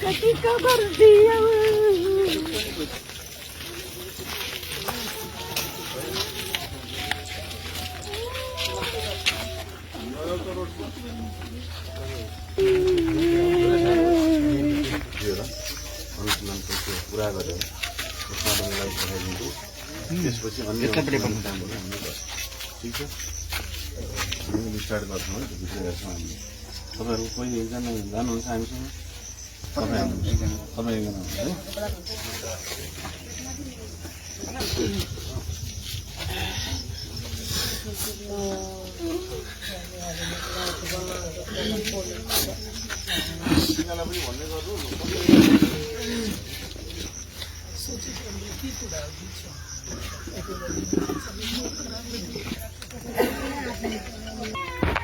कति खबर दिया पूरा गरेर त्यसमा मलाई पठाइदिन्छु त्यसपछि अन्य ठिक छ हामी स्टार्ट गर्छौँ है भित्र हेर्छौँ हामी तपाईँहरू कोही एकजना जानुहुन्छ हामीसँग तपाईँ एकजना है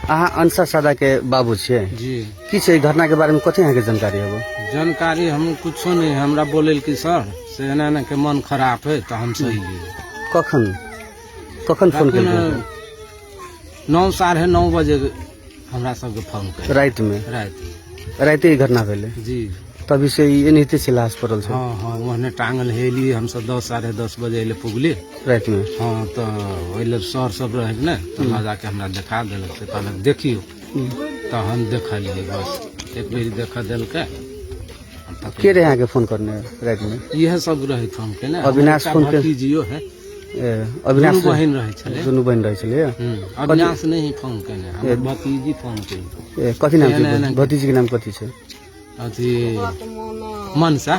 अहाँ अंसा सादा के बाबू छे जी की छै घटना के बारे में कथी अहाँके जानकारी है? जानकारी हम कुछो नहीं हमरा बोले कि सर से एना के मन खराब है तो हम सही कखन कखन फोन कर 9:30 बजे हमरा सबके फोन कर रात में रात ही घटना भेले जी तभी से एनाहिते छै लाश पड़ल छै। हाँ हाँ वहने टांगल हेली हम सब 10-10:30 बजे अइले पुगली रात में। हाँ तो ओइले सर सब रहे न तो जाके हमरा देखा देलक से कहलक देखियो तो हम देखलिए बस एक बेर देखा देलके के रहे यहाँ के फोन करने रात में? यह सब रहे फोन के ना अविनाश फोन के जियो है अविनाश बहन रहे छले दुनू बहन रहे छले अविनाश नहीं फोन केने हमर भतीजी फोन केने कथी नाम छै भतीजी के नाम कथी छै? अथी मनसा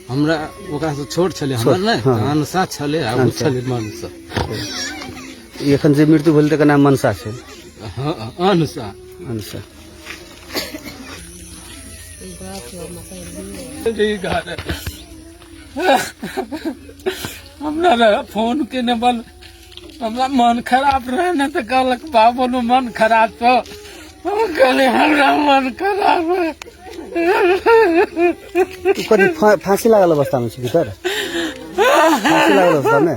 हमरा ओकरा से छोट छले हमर ने मनसा छले आ उ छले मनसा एखन जे मृत्यु भेल तकर नाम मनसा छै। हां अनसा अनसा हमरा फोन केने बल हमरा मन खराब रहे न तो कहलक बाबू नु मन खराब तो हम कहले हमरा मन खराब है। तू कथी फांसी लागल अवस्था में छी भीतर? फांसी लागल अवस्था में